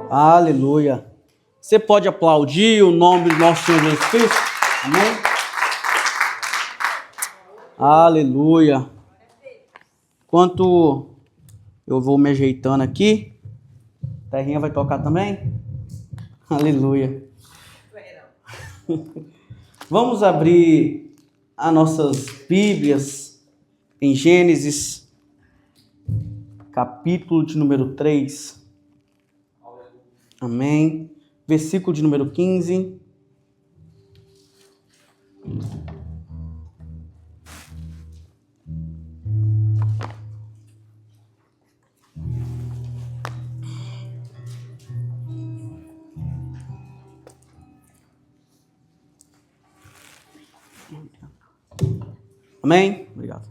Aleluia. Você pode aplaudir o nome do nosso Senhor Jesus Cristo? Amém? Aleluia. Enquanto eu vou me ajeitando aqui, a Terrinha vai tocar também? Aleluia. Vamos abrir as nossas Bíblias em Gênesis, capítulo de número 3. Amém. Versículo de número 15. Amém? Obrigado.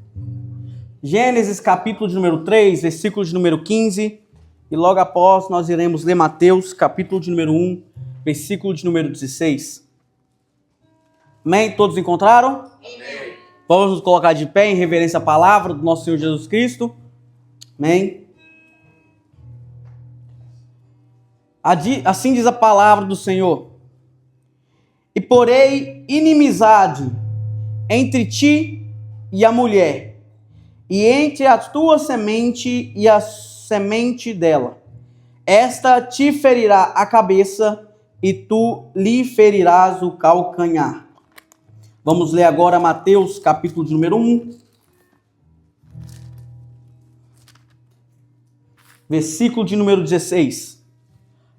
Gênesis capítulo de número 3, versículo de número 15. E logo após nós iremos ler Mateus capítulo de número 1, versículo de número 16. Amém? Todos encontraram? Amém. Vamos nos colocar de pé em reverência à palavra do nosso Senhor Jesus Cristo. Amém? Assim diz a palavra do Senhor. E porei inimizade entre ti e a mulher, e entre a tua semente e a semente dela. Esta te ferirá a cabeça, e tu lhe ferirás o calcanhar. Vamos ler agora Mateus, capítulo de número 1. Versículo de número 16.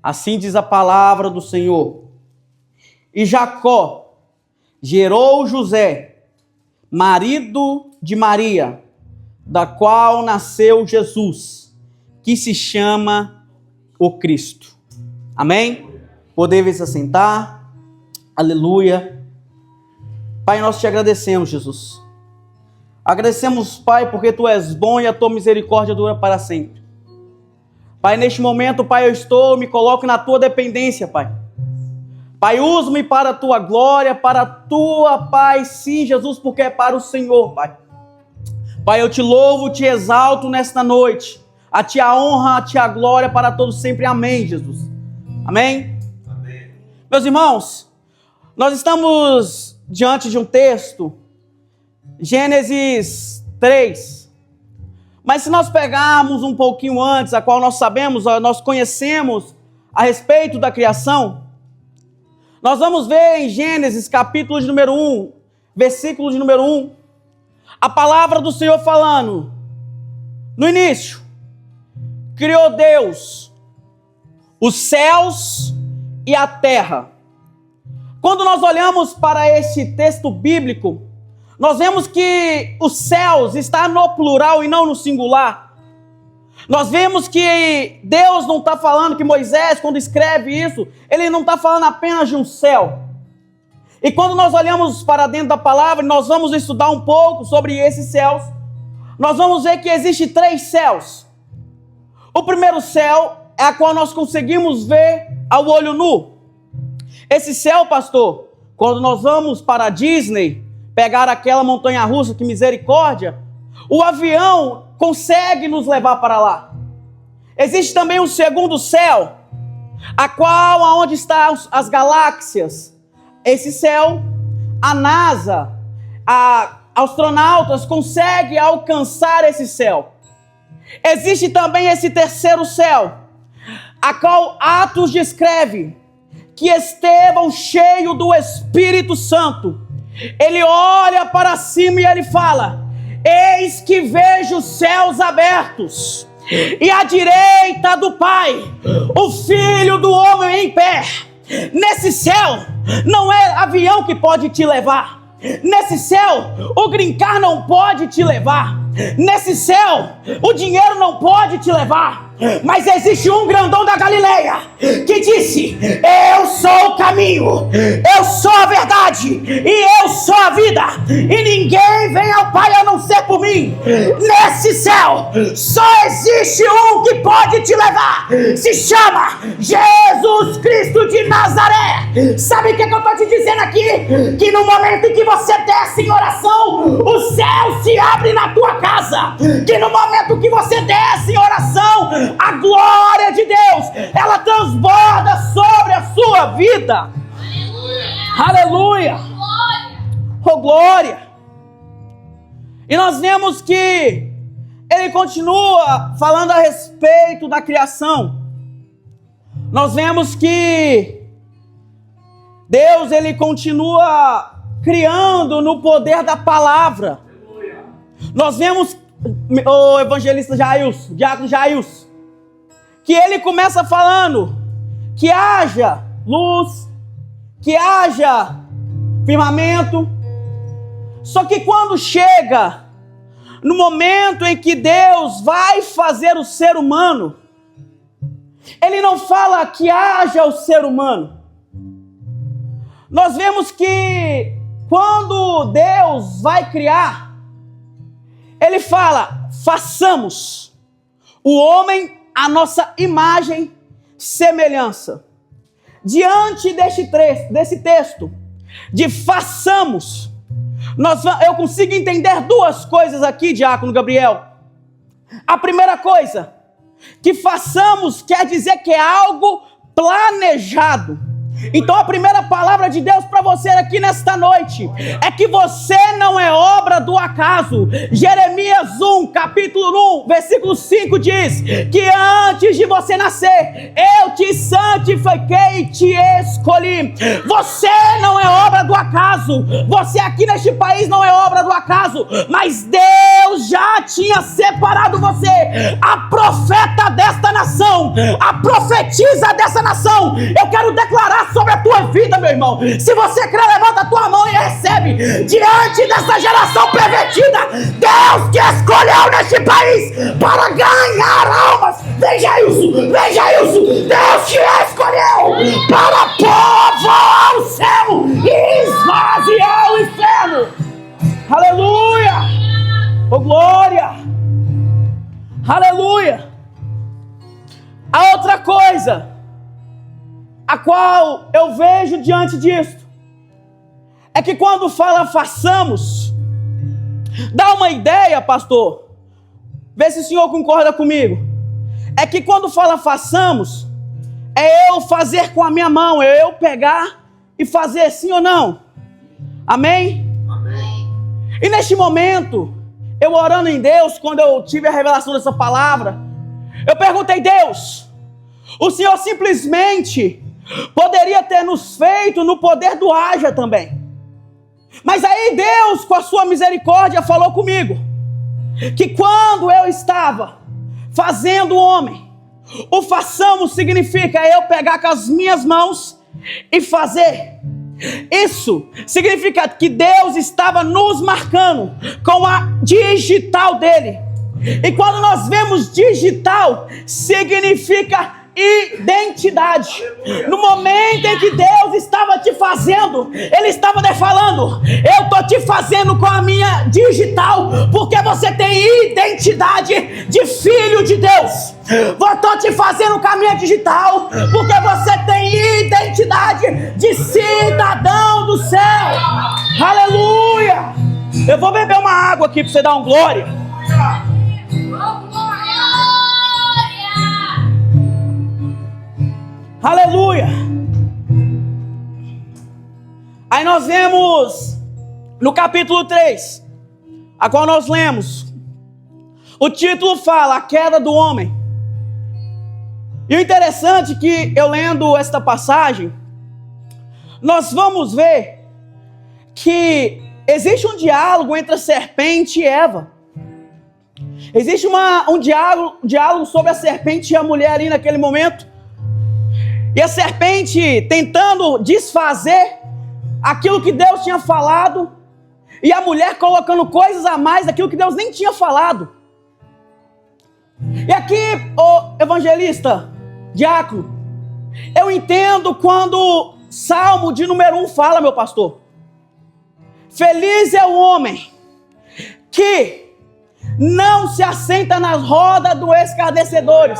Assim diz a palavra do Senhor. E Jacó gerou José, marido de Maria, da qual nasceu Jesus, que se chama o Cristo. Amém? Podeis se assentar. Aleluia. Pai, nós te agradecemos, Jesus. Agradecemos, Pai, porque Tu és bom e a Tua misericórdia dura para sempre. Pai, neste momento, Pai, me coloco na Tua dependência, Pai. Pai, usa-me para a Tua glória, para a Tua paz, sim, Jesus, porque é para o Senhor, Pai. Pai, eu te louvo, te exalto nesta noite. A Ti a honra, a Ti a glória para todos sempre. Amém, Jesus. Amém? Amém. Meus irmãos, nós estamos diante de um texto, Gênesis 3. Mas se nós pegarmos um pouquinho antes, a qual nós sabemos, nós conhecemos a respeito da criação, nós vamos ver em Gênesis capítulo de número 1, versículo de número 1, a palavra do Senhor falando, no início, criou Deus os céus e a terra. Quando nós olhamos para este texto bíblico, nós vemos que os céus está no plural e não no singular. Nós vemos que Deus não está falando, que Moisés, quando escreve isso, ele não está falando apenas de um céu. E quando nós olhamos para dentro da palavra, nós vamos estudar um pouco sobre esses céus. Nós vamos ver que existem 3 céus. O primeiro céu é a qual nós conseguimos ver ao olho nu. Esse céu, pastor, quando nós vamos para a Disney, pegar aquela montanha-russa, que misericórdia, o avião consegue nos levar para lá. Existe também um segundo céu, a qual, aonde estão as galáxias. Esse céu, a NASA, astronautas conseguem alcançar esse céu. Existe também esse terceiro céu, a qual Atos descreve que Estevão, cheio do Espírito Santo, ele olha para cima e ele fala: eis que vejo os céus abertos, e à direita do Pai, o Filho do Homem em pé. Nesse céu, não é avião que pode te levar. Nesse céu, o green card não pode te levar. Nesse céu, o dinheiro não pode te levar. Mas existe um grandão da Galileia que disse: eu sou o caminho, eu sou a verdade e eu sou a minha vida, e ninguém vem ao Pai a não ser por mim. Nesse céu só existe um que pode te levar, se chama Jesus Cristo de Nazaré. Sabe o que eu estou te dizendo aqui? Que no momento em que você desce em oração, o céu se abre na tua casa. Que no momento que você desce em oração, a glória de Deus, ela transborda sobre a sua vida. Aleluia! Oh, glória! E nós vemos que ele continua falando a respeito da criação. Nós vemos que Deus, ele continua criando no poder da palavra. Nós vemos o evangelista Jailson, diácono Jailson, que ele começa falando que haja luz, que haja firmamento. Só que quando chega no momento em que Deus vai fazer o ser humano, ele não fala que haja o ser humano. Nós vemos que quando Deus vai criar, ele fala: façamos o homem à nossa imagem, semelhança. Diante desse texto, de façamos, eu consigo entender duas coisas aqui, diácono Gabriel. A primeira coisa, que façamos quer dizer que é algo planejado. Então a primeira palavra de Deus para você aqui nesta noite é que você não é obra do acaso. Jeremias 1, capítulo 1, versículo 5 diz que antes de você nascer, eu te santifiquei e te escolhi. Você não é obra do acaso. Você aqui neste país não é obra do acaso, mas Deus já tinha separado você, a profeta desta nação, a profetisa dessa nação. Eu quero declarar sobre a tua vida, meu irmão. Se você crê, levanta a tua mão e recebe. Diante dessa geração pervertida, Deus te escolheu neste país para ganhar almas. Veja isso, veja isso. Deus te escolheu para povoar o céu e esvaziar o inferno. Aleluia! Oh, glória! Aleluia! A outra coisa a qual eu vejo diante disso é que quando fala façamos, dá uma ideia, pastor, vê se o senhor concorda comigo, é que quando fala façamos, é eu fazer com a minha mão, é eu pegar e fazer, sim ou não? Amém? Amém. E neste momento, eu orando em Deus, quando eu tive a revelação dessa palavra, eu perguntei: Deus, o senhor simplesmente poderia ter nos feito no poder do haja também. Mas aí Deus, com a sua misericórdia, falou comigo que quando eu estava fazendo o homem, o façamos significa eu pegar com as minhas mãos e fazer. Isso significa que Deus estava nos marcando com a digital dele. E quando nós vemos digital, significa identidade. No momento em que Deus estava te fazendo, Ele estava te falando: eu estou te fazendo com a minha digital, porque você tem identidade de filho de Deus. Eu estou te fazendo com a minha digital, porque você tem identidade de cidadão do céu. Aleluia! Eu vou beber uma água aqui para você dar um glória. Aleluia! Aí nós vemos no capítulo 3, a qual nós lemos, o título fala: a queda do homem. E o interessante é que eu lendo esta passagem, nós vamos ver que existe um diálogo entre a serpente e Eva. Existe um diálogo sobre a serpente e a mulher ali naquele momento. E a serpente tentando desfazer aquilo que Deus tinha falado, e a mulher colocando coisas a mais daquilo que Deus nem tinha falado. E aqui, o evangelista, diácono, eu entendo quando Salmo de número 1 fala, meu pastor, Feliz é o homem que não se assenta nas rodas dos escarnecedores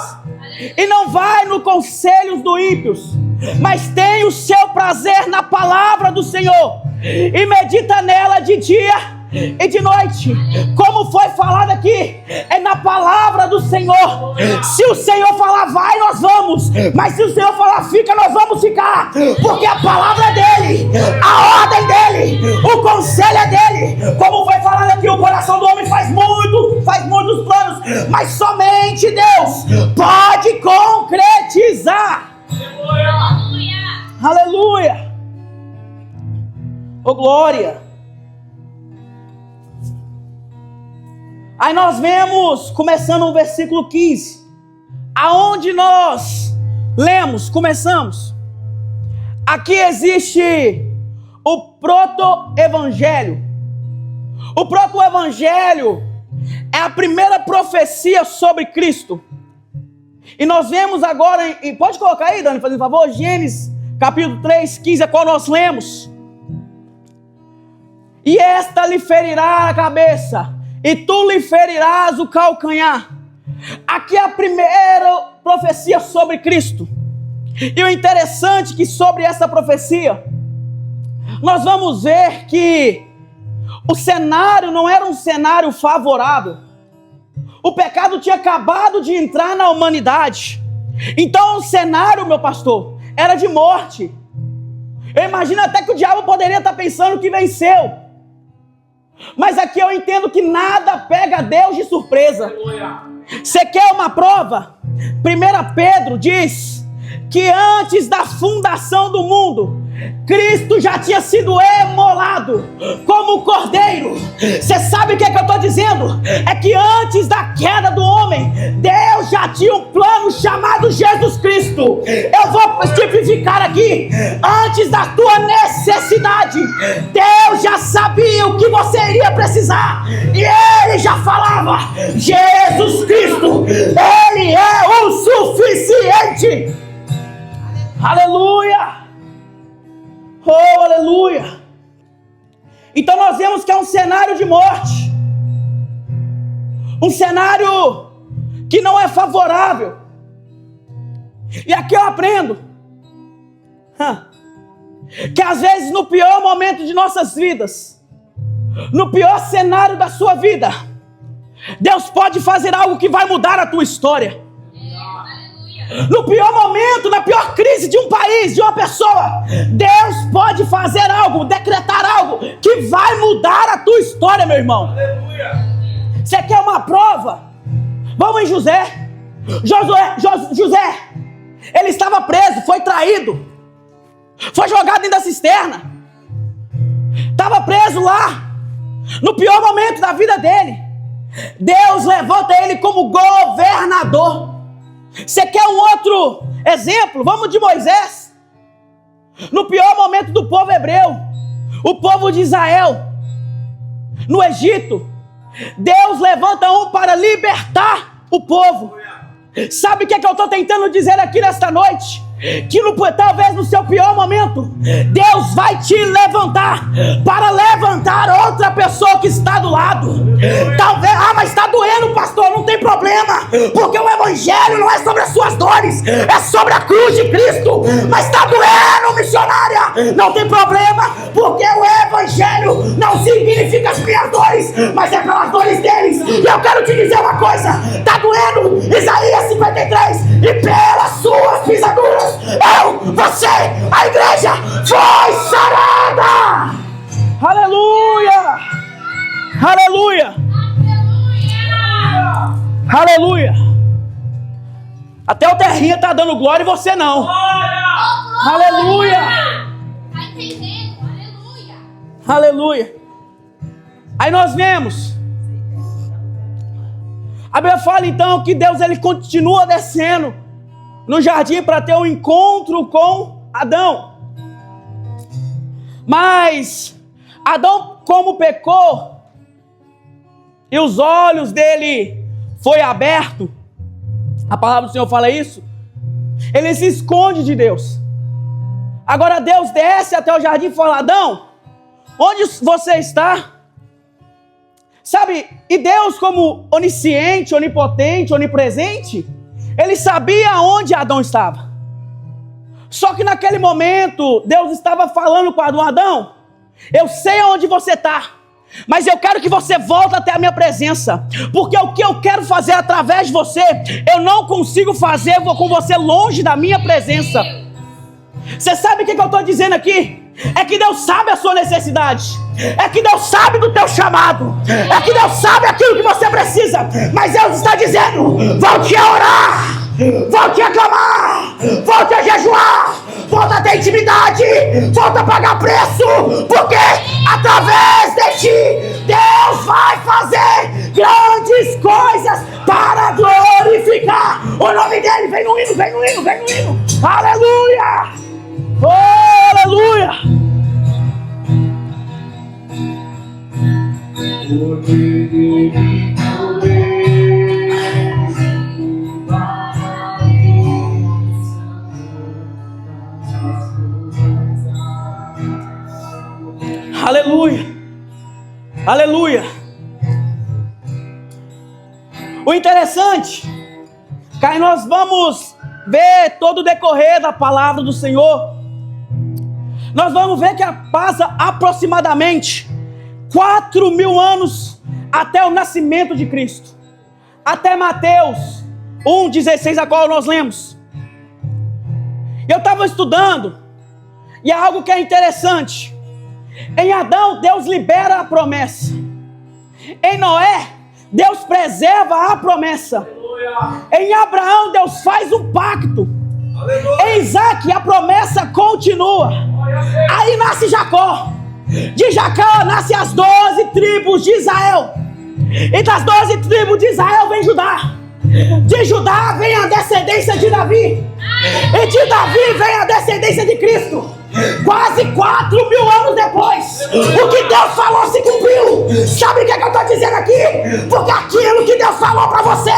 e não vai no conselho dos ímpios, mas tem o seu prazer na palavra do Senhor e medita nela de dia e de noite. Como foi falado aqui, é na palavra do Senhor. Se o Senhor falar vai, nós vamos, mas se o Senhor falar fica, nós vamos ficar, porque a palavra é dele, a ordem dele, o conselho é dele. Como foi falado aqui, o coração do homem faz muitos planos, mas somente Deus pode concretizar. Aleluia! Oh glória! Aí nós vemos, começando no versículo 15, aonde nós começamos. Aqui existe o proto-evangelho. O proto-evangelho é a primeira profecia sobre Cristo. E nós vemos agora, pode colocar aí, Dani, fazendo favor, Gênesis capítulo 3, 15, a qual nós lemos. E esta lhe ferirá a cabeça, e tu lhe ferirás o calcanhar. Aqui é a primeira profecia sobre Cristo. E o interessante é que sobre essa profecia, nós vamos ver que o cenário não era um cenário favorável. O pecado tinha acabado de entrar na humanidade. Então o cenário, meu pastor, era de morte. Eu imagino até que o diabo poderia estar pensando que venceu. Mas aqui eu entendo que nada pega Deus de surpresa. Você quer uma prova? 1 Pedro diz que antes da fundação do mundo, Cristo já tinha sido emolado como cordeiro. Você sabe o que é que eu estou dizendo? É que antes da queda do homem, Deus já tinha um plano chamado Jesus Cristo. Eu vou tipificar aqui. Antes da tua necessidade, Deus já sabia o que você iria precisar, e Ele já falava: Jesus Cristo, Ele é o suficiente. Aleluia! Oh, aleluia! Então nós vemos que é um cenário de morte, um cenário que não é favorável. E aqui eu aprendo que às vezes no pior momento de nossas vidas, no pior cenário da sua vida, Deus pode fazer algo que vai mudar a tua história. No pior momento, na pior crise de um país, de uma pessoa, Deus pode fazer algo, decretar algo que vai mudar a tua história, meu irmão. Você quer uma prova? Vamos em José. José, ele estava preso, foi traído, foi jogado dentro da cisterna, estava preso lá, no pior momento da vida dele. Deus levanta ele como governador. Você quer um outro exemplo? Vamos de Moisés. No pior momento do povo hebreu, o povo de Israel, no Egito, Deus levanta um para libertar o povo. Sabe o que é que eu estou tentando dizer aqui nesta noite? Que talvez no seu pior momento, Deus vai te levantar para levantar outra pessoa que está do lado. Talvez, mas está doendo, pastor, não tem problema, porque o evangelho não é sobre as suas dores, é sobre a cruz de Cristo. Mas está doendo, missionária, não tem problema, porque o evangelho não significa as minhas dores, mas é pelas dores deles. E eu quero te dizer uma coisa: está doendo, Isaías 53, e pelas suas pisaduras você, a igreja, foi sarada. Aleluia! Aleluia! Aleluia! Até o terrinha está dando glória e você não. Aleluia! Está entendendo? Aleluia! Aleluia! Aí nós vemos, a Bíblia fala então que Deus ele continua descendo no jardim para ter um encontro com Adão. Mas Adão, como pecou e os olhos dele foi aberto, a palavra do Senhor fala isso, ele se esconde de Deus. Agora Deus desce até o jardim e fala: Adão, onde você está? Sabe, e Deus, como onisciente, onipotente, onipresente, Ele sabia onde Adão estava. Só que naquele momento, Deus estava falando com Adão: eu sei onde você está, mas eu quero que você volte até a minha presença, porque o que eu quero fazer através de você, eu não consigo fazer com você longe da minha presença. Você sabe o que eu estou dizendo aqui? É que Deus sabe a sua necessidade, é que Deus sabe do teu chamado, é que Deus sabe aquilo que você precisa, mas Deus está dizendo: volte a orar, volte a clamar, volte a jejuar, volte a ter intimidade, volte a pagar preço, porque através de ti Deus vai fazer grandes coisas para glorificar o nome dele. Vem no hino, vem no hino, vem no hino. Aleluia! Oh, aleluia! Aleluia! Aleluia! O interessante é que aí nós vamos ver todo o decorrer da palavra do Senhor. Nós vamos ver que passa aproximadamente 4.000 anos até o nascimento de Cristo, até Mateus 1,16, a qual nós lemos. Eu estava estudando, e é algo que é interessante. Em Adão, Deus libera a promessa. Em Noé, Deus preserva a promessa. Em Abraão, Deus faz um pacto. Em Isaac, a promessa continua. Aí nasce Jacó. De Jacó nascem as 12 tribos de Israel. E das 12 tribos de Israel vem Judá. De Judá vem a descendência de Davi. E de Davi vem a descendência de Cristo. Quase 4.000 anos depois, o que Deus falou se cumpriu. Sabe o que eu estou dizendo aqui? Porque aquilo que Deus falou para você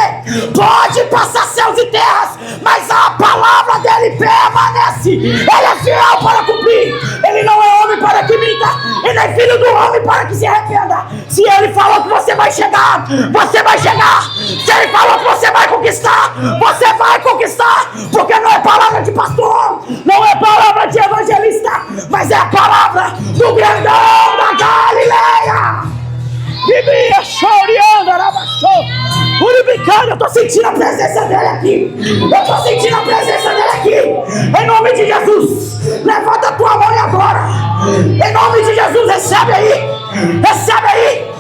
pode passar céus e terras, mas a palavra dele permanece. Ele é fiel para cumprir. Ele não é homem para que minta, e nem filho do homem para que se arrependa. Se ele falou que você vai chegar, você vai chegar. Se ele falou que você vai conquistar, você vai conquistar. Porque não é palavra de pastor, não é palavra de evangelista, mas é a palavra do grandão da Galileia. Biblia, choriando, arabaxou, uribicando. Eu estou sentindo a presença dele aqui. Eu estou sentindo a presença dele aqui. Em nome de Jesus, levanta a tua mão agora. Em nome de Jesus, recebe aí. Recebe aí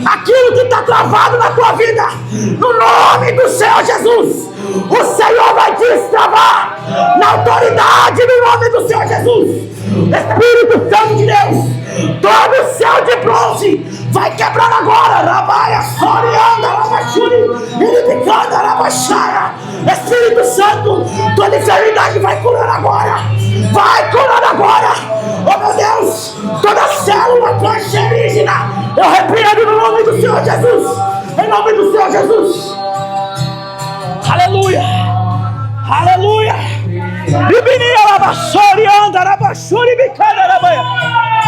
aquilo que está travado na tua vida. No nome do Senhor Jesus, o Senhor vai destravar na autoridade do nome do Senhor Jesus. Espírito Santo de Deus, todo o céu de bronze vai quebrar agora. Rabaia, Sorianda, Rabachuri, Iribicanda, Rabaxaia. Espírito Santo, toda enfermidade vai curando agora. Vai curando agora. Oh meu Deus, toda célula cancerígena, eu repreendo no nome do Senhor Jesus. Em nome do Senhor Jesus. Aleluia. Aleluia. Bibinia labassori anda labassori bicada labaia.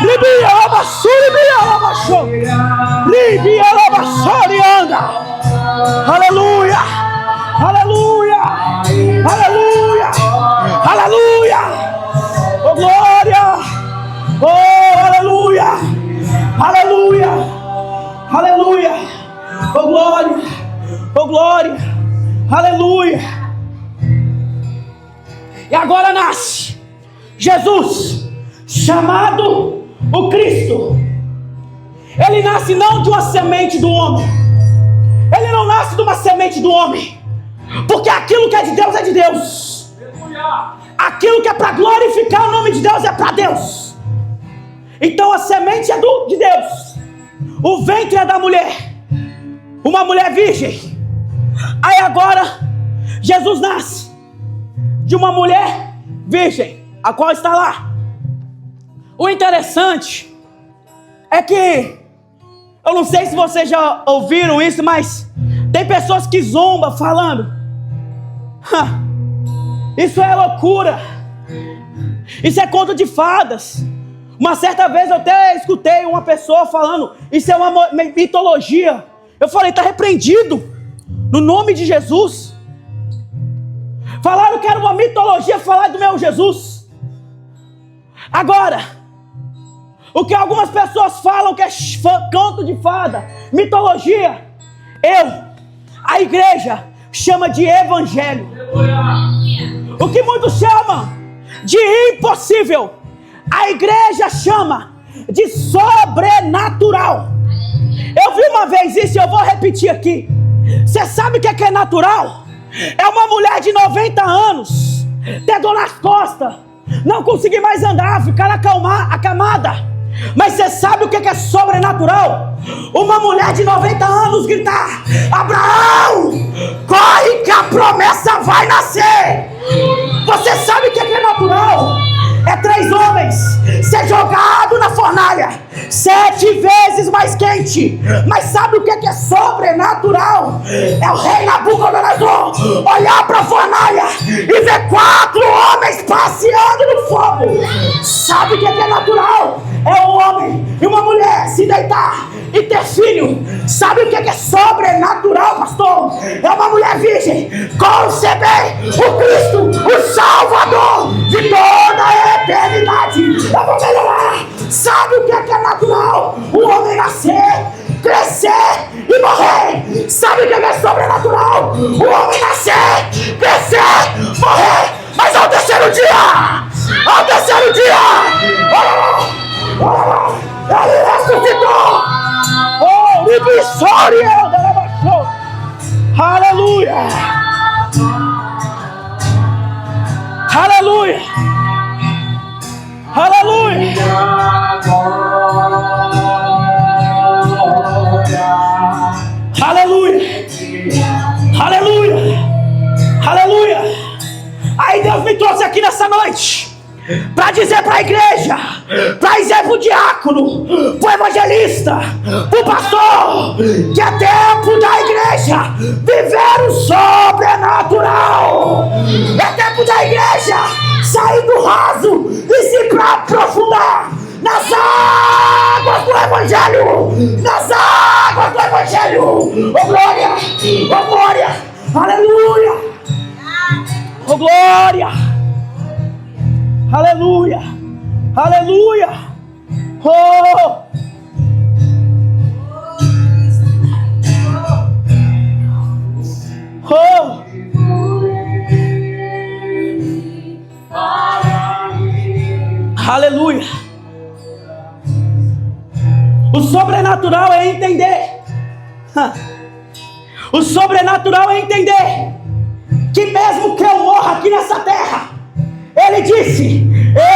Bibia labassori bia labassori. Bibia labassori anda. Aleluia. Aleluia. Aleluia. Aleluia. Oh glória. Oh aleluia. Aleluia. Aleluia. Oh glória. Oh glória. Aleluia. E agora nasce Jesus, chamado o Cristo. Ele nasce não de uma semente do homem. Ele não nasce de uma semente do homem, porque aquilo que é de Deus é de Deus. Aquilo que é para glorificar o nome de Deus é para Deus. Então a semente é de Deus. O ventre é da mulher, uma mulher virgem. Aí agora Jesus nasce de uma mulher virgem, a qual está lá. O interessante é que, eu não sei se vocês já ouviram isso, mas tem pessoas que zombam falando: isso é loucura, isso é conto de fadas. Uma certa vez eu até escutei uma pessoa falando, isso é uma mitologia. Eu falei, está repreendido, no nome de Jesus. Falaram que era uma mitologia falar do meu Jesus. Agora, o que algumas pessoas falam que é canto de fada, mitologia, a igreja chama de evangelho. O que muitos chamam de impossível, a igreja chama de sobrenatural. Eu vi uma vez isso e eu vou repetir aqui. Você sabe o que é natural? É uma mulher de 90 anos ter dor nas costas, não conseguir mais andar, ficar acamada. Mas você sabe o que é sobrenatural? Uma mulher de 90 anos gritar: Abraão, corre que a promessa vai nascer. Você sabe o que é natural? É 3 homens ser jogado na fornalha 7 vezes mais quente. Mas sabe o que é sobrenatural? É o rei Nabucodonosor olhar para a fornalha e ver 4 homens passeando no fogo. Sabe o que é natural? É um homem e uma mulher se deitar e ter filho. Sabe o que é sobrenatural, pastor? É uma mulher virgem conceber o Cristo, o Salvador de toda a eternidade. Eu vou melhorar. Sabe o que é natural? O homem nascer, crescer e morrer. Sabe o que é sobrenatural? O homem nascer, crescer, morrer. Mas ao terceiro dia, ele ressuscitou. Oh, libisória da Labaxô. Aleluia. Aleluia. Aleluia. Aleluia. Aleluia. Aleluia. Aí Deus me trouxe aqui nessa noite para dizer para a igreja, para dizer para o diácono, para o evangelista, para o pastor, que é tempo da igreja viver o sobrenatural. É tempo da igreja sair do raso e se aprofundar nas águas do evangelho. Nas águas do evangelho. Oh glória, oh glória, aleluia, oh glória. Aleluia, aleluia, oh, oh, aleluia. O sobrenatural é entender, o sobrenatural é entender que mesmo que eu morra aqui nessa terra, Ele disse: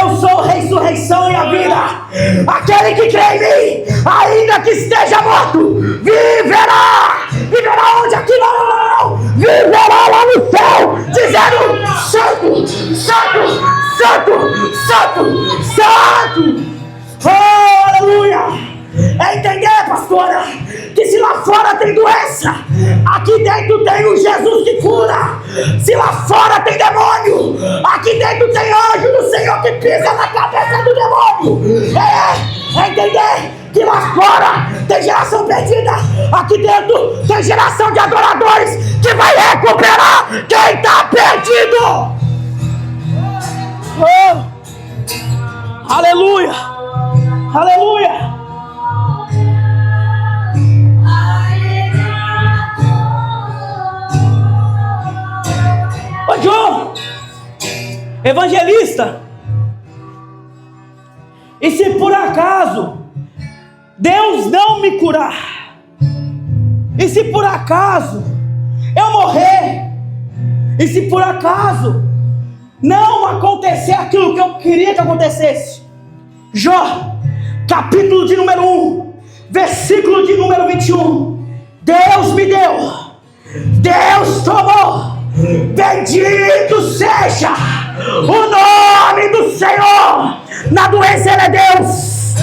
eu sou a ressurreição e a vida. Aquele que crê em mim, ainda que esteja morto, viverá. Viverá onde? Aqui não. Viverá lá no céu, dizendo: santo, santo, santo, santo, santo. Oh, aleluia. É entender, pastora, que se lá fora tem doença, aqui dentro tem um Jesus que cura. Se lá fora tem demônio, aqui dentro tem anjo do Senhor que pisa na cabeça do demônio. É entender que lá fora tem geração perdida, aqui dentro tem geração de adoradores que vai recuperar quem está perdido. Oh, aleluia, aleluia. Ô John, evangelista, e se por acaso Deus não me curar, e se por acaso eu morrer, e se por acaso não acontecer aquilo que eu queria que acontecesse? Jó, capítulo de número 1, versículo de número 21. Deus me deu, Deus tomou. Bendito seja o nome do Senhor. Na doença Ele é Deus,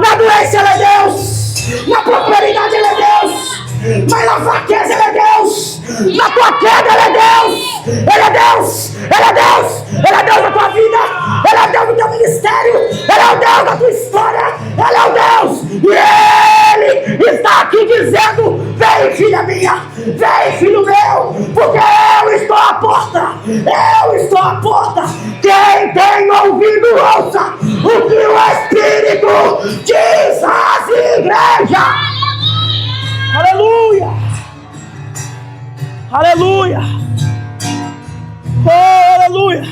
na doença Ele é Deus, na prosperidade Ele é Deus, mas na fraqueza Ele é Deus, na tua queda Ele é Deus, Ele é Deus, Ele é Deus, Ele é Deus da tua vida, Ele é Deus do teu ministério, Ele é o Deus da tua história, Ele é o Deus, e Ele está aqui dizendo: vem, filha minha, vem, filho meu, porque eu estou à porta, eu estou à porta. Quem tem ouvido, ouça o que o Espírito diz às igrejas. Aleluia, aleluia, oh, aleluia,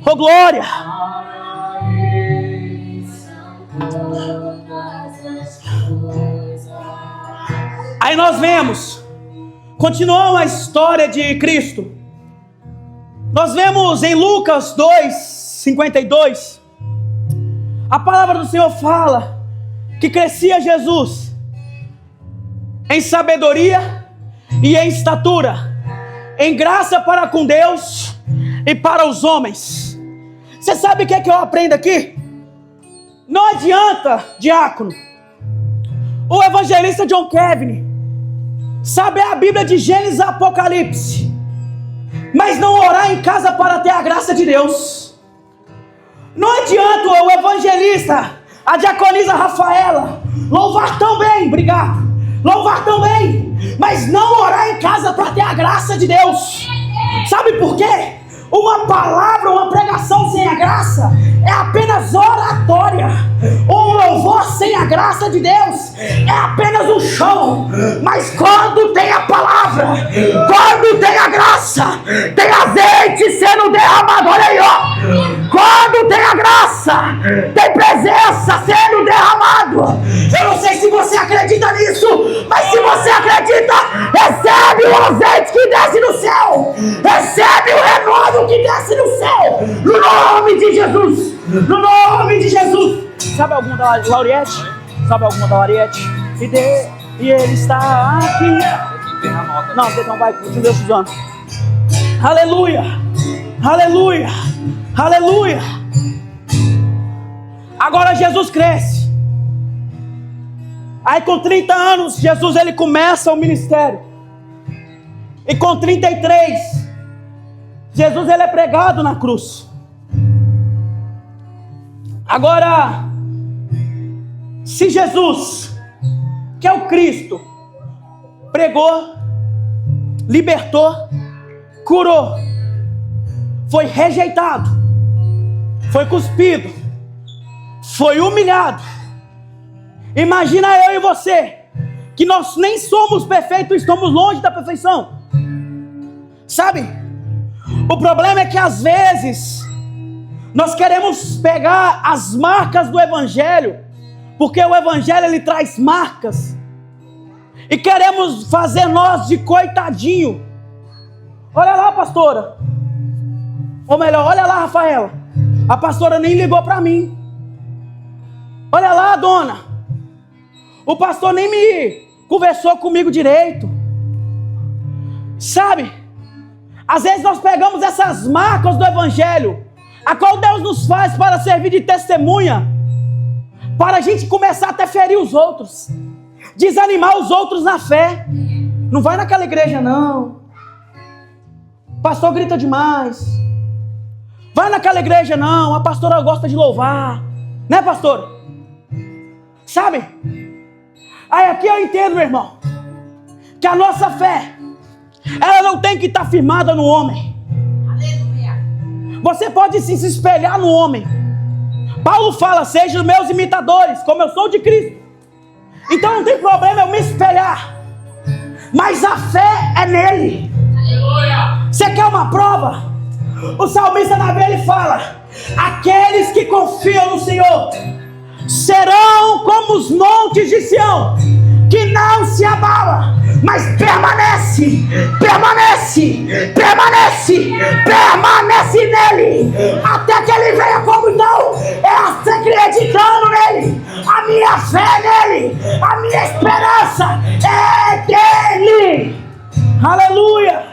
oh, glória. Aí nós vemos, continuando a história de Cristo, nós vemos em Lucas 2:52, a palavra do Senhor fala que crescia Jesus em sabedoria e em estatura, em graça para com Deus e para os homens. Você sabe o que é que eu aprendo aqui? Não adianta, diácono, o evangelista John Kevin saber a Bíblia de Gênesis a Apocalipse, mas não orar em casa para ter a graça de Deus. Não adianta o evangelista, a diaconisa Rafaela, louvar tão bem, obrigado, louvar tão bem, mas não orar em casa para ter a graça de Deus. Sabe por quê? Uma palavra, uma pregação sem a graça é apenas oratória. Um louvor sem a graça de Deus é apenas um show. Mas quando tem a palavra, quando tem a graça, tem azeite sendo derramado, olha aí, ó. Quando tem a graça, tem presença sendo derramado. Eu não sei se você acredita nisso, mas se você acredita, recebe o azeite que desce do céu, recebe o renovo que desce do céu, no nome de Jesus, no nome de Jesus. Sabe alguma da Lauriette? Sabe alguma da Lauriette? E ele está aqui. Não vai, continua Suzano. Aleluia, aleluia, aleluia. Agora Jesus cresce. Aí com 30 anos, Jesus ele começa o ministério. E com 33, Jesus ele é pregado na cruz. Agora, se Jesus, que é o Cristo, pregou, libertou, curou, foi rejeitado, foi cuspido, foi humilhado. Imagina eu e você, que nós nem somos perfeitos, estamos longe da perfeição. Sabe? O problema é que às vezes nós queremos pegar as marcas do Evangelho, porque o Evangelho ele traz marcas, e queremos fazer nós de coitadinho. Olha lá, pastora, ou melhor, olha lá, Rafaela, a pastora nem ligou para mim. Olha lá, dona, o pastor nem me conversou comigo direito. Sabe? Às vezes nós pegamos essas marcas do Evangelho, a qual Deus nos faz para servir de testemunha, para a gente começar até ferir os outros, desanimar os outros na fé. Não vai naquela igreja não, o pastor grita demais. Vai naquela igreja não, a pastora gosta de louvar, né, pastora? Sabe? Aí aqui eu entendo, meu irmão, que a nossa fé, ela não tem que estar firmada no homem. Aleluia. Você pode sim se espelhar no homem. Paulo fala: sejam meus imitadores, como eu sou de Cristo. Então não tem problema eu me espelhar, mas a fé é nele. Aleluia. Você quer uma prova? O salmista Davi ele fala: aqueles que confiam no Senhor serão como os montes de Sião, que não se abala, mas permanece nele, até que ele venha. Como então? É acreditando nele. A minha fé é nele, a minha esperança é dele. Aleluia,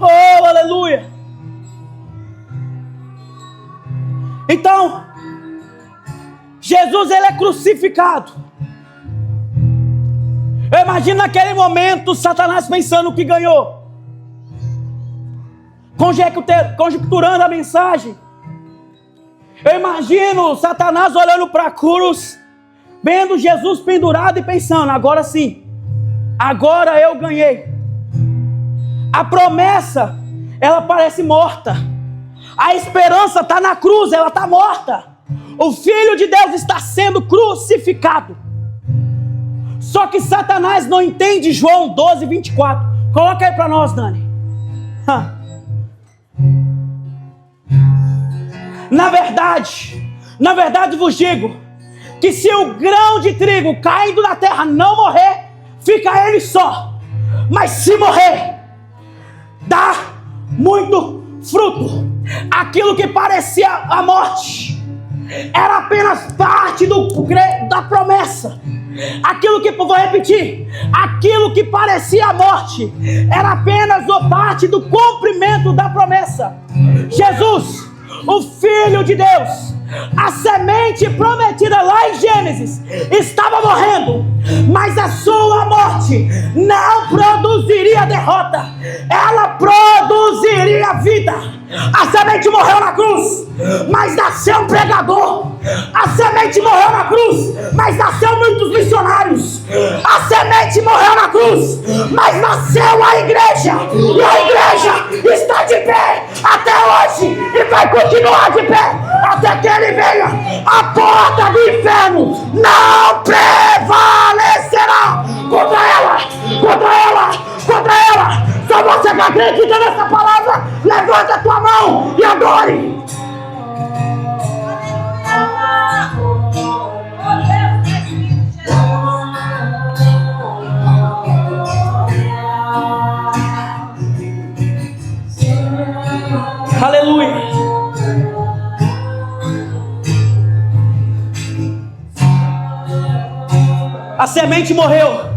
oh aleluia. Então Jesus ele é crucificado. Eu imagino naquele momento Satanás pensando que ganhou, conjecturando a mensagem. Eu imagino Satanás olhando para a cruz, vendo Jesus pendurado e pensando: agora sim, agora eu ganhei. A promessa, ela parece morta. A esperança está na cruz, ela está morta. O Filho de Deus está sendo crucificado. Só que Satanás não entende João 12, 24. Coloca aí para nós, Dani. Na verdade vos digo, que se o grão de trigo caindo na terra não morrer, fica ele só. Mas se morrer, dá muito fruto. Aquilo que parecia a morte era apenas parte da promessa. Vou repetir, aquilo que parecia a morte era apenas parte do cumprimento da promessa. Jesus, o Filho de Deus, a semente prometida lá em Gênesis, estava morrendo, mas a sua morte não produziria derrota, ela produziria vida. A semente morreu na cruz, mas nasceu um pregador. A semente morreu na cruz, mas nasceu muitos missionários. A semente morreu na cruz, mas nasceu a igreja. E a igreja está de pé até hoje e vai continuar de pé até que ele venha. A porta do inferno não prevalecerá contra ela. Só você que acredita nessa palavra, levanta a tua mão e adore. Aleluia. A semente morreu.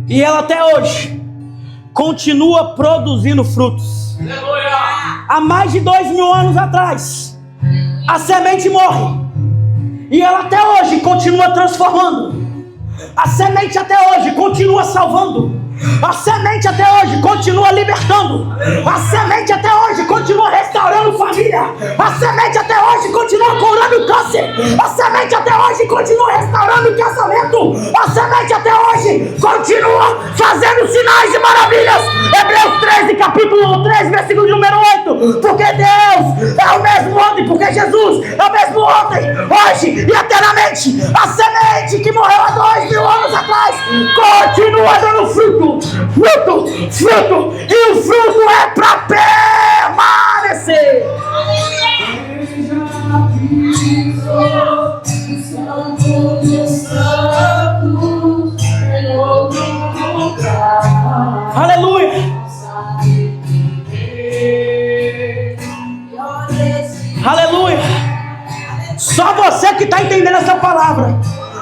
E ela até hoje continua produzindo frutos. Há mais de 2000 anos atrás, a semente morre. E ela até hoje continua transformando. A semente até hoje continua salvando. A semente até hoje continua libertando. A semente até hoje continua restaurando família. A semente até hoje continua curando câncer. A semente até hoje continua restaurando casamento. A semente até hoje continua fazendo sinais e maravilhas. Hebreus 13, capítulo 3, versículo número 8. Porque Deus é o mesmo ontem, porque Jesus é o mesmo ontem, hoje e eternamente. A semente que morreu há 2000 anos atrás continua dando fruto. E o fruto é para permanecer. Aleluia. Aleluia. Só você que está entendendo essa palavra.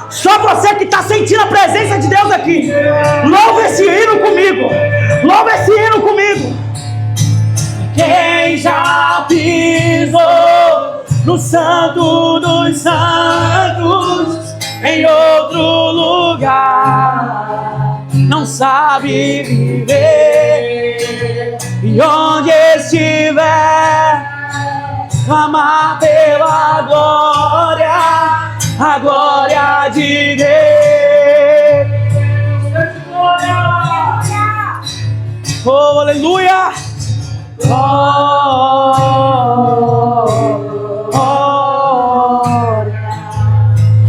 Só você que está sentindo a presença de Deus aqui. Louva esse hino comigo. Louva esse hino comigo. Quem já pisou no Santo dos Santos, em outro lugar, não sabe viver. E onde estiver, clamar pela glória. A glória de Deus. Oh, aleluia.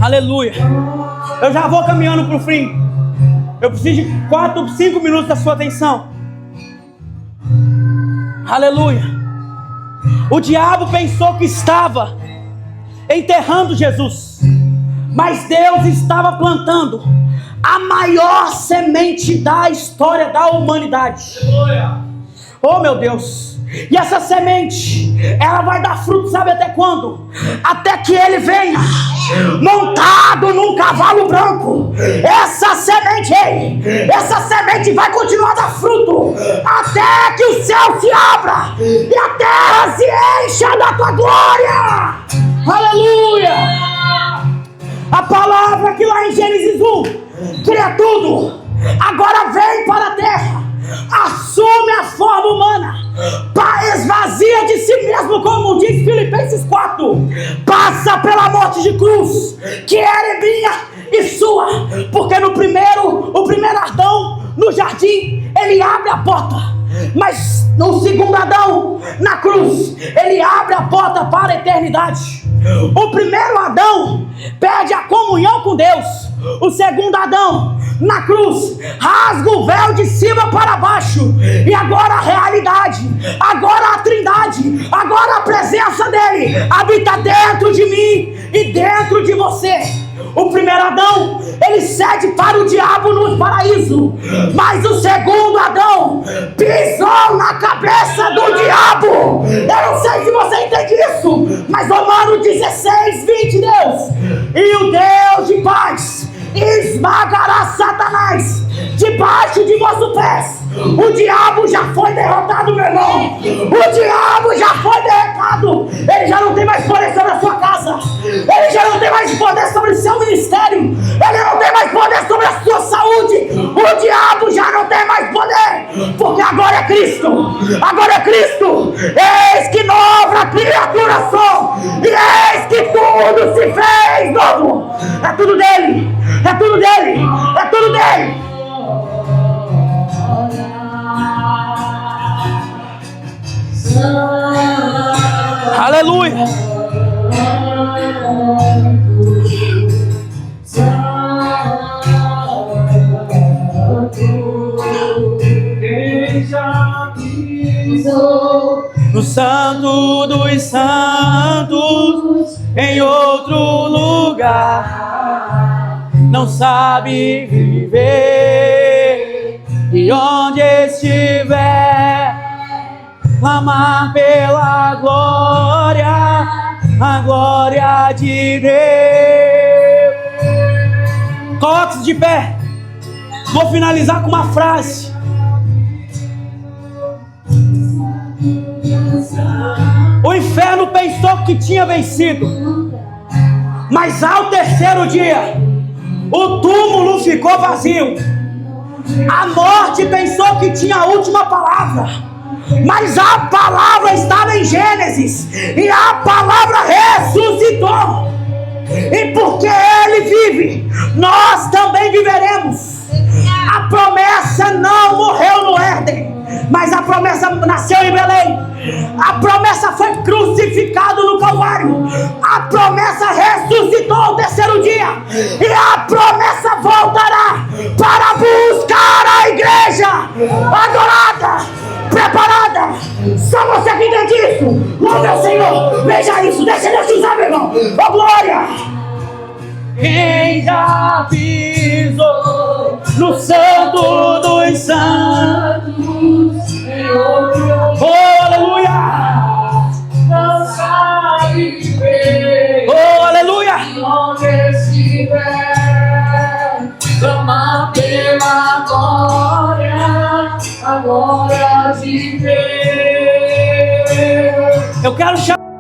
Aleluia. Eu já vou caminhando para o fim. Eu preciso de 4, 5 minutos da sua atenção. Aleluia. O diabo pensou que estava enterrando Jesus, mas Deus estava plantando a maior semente da história da humanidade. Oh, meu Deus! E essa semente, ela vai dar fruto, sabe até quando? Até que ele venha montado num cavalo branco. Essa semente vai continuar a dar fruto até que o céu se abra e a terra se encha da tua glória. Aleluia! A palavra que lá em Gênesis 1 cria tudo, agora vem para a terra, assume a forma humana, esvazia de si mesmo, como diz Filipenses 4, passa pela morte de cruz, que era minha e sua, porque o primeiro Adão no jardim, ele abre a porta, mas no segundo Adão, na cruz, ele abre a porta para a eternidade. O primeiro Adão perde a comunhão com Deus. O segundo Adão, na cruz, rasga o véu de cima para baixo. E agora a realidade, agora a trindade, agora a presença dele habita dentro de mim e dentro de você. O primeiro Adão, ele cede para o diabo no paraíso, mas o segundo Adão pisou na cabeça do diabo. Eu não sei se você entende isso, mas Romanos 16, 20, Deus, e o Deus de paz esmagará Satanás debaixo de vossos pés. O diabo já foi derrotado, meu irmão. O diabo já foi derrotado. Ele já não tem mais poder sobre a sua casa. Ele já não tem mais poder sobre o seu ministério. Ele não tem mais poder sobre a sua saúde. O diabo já não tem mais poder, porque agora é Cristo. Agora é Cristo. Eis que nova criatura sou, e eis que tudo se fez novo. É tudo dele. É tudo dele. É tudo dele. Aleluia. No Santo dos Santos, em outro lugar, não sabe viver, e onde estiver, clamar pela glória, a glória de Deus. Coloque-se de pé. Vou finalizar com uma frase. O inferno pensou que tinha vencido, mas ao terceiro dia, o túmulo ficou vazio. A morte pensou que tinha a última palavra, mas a palavra estava em Gênesis, e a palavra ressuscitou. E porque ele vive, nós também viveremos. A promessa não morreu no Éden, mas a promessa nasceu em Belém. A promessa foi crucificado no Calvário. A promessa ressuscitou ao terceiro dia, e a promessa voltará para buscar a igreja adorada, preparada. Só você que entende isso. Oh, meu Senhor, veja isso. Deixa Deus te usar, meu irmão. Oh, glória. Quem já pisou no Santo dos Santos, oh, aleluia. Não sabe viver, oh, aleluia. Onde estiver, clama pela glória, a glória de Deus. Eu quero chamar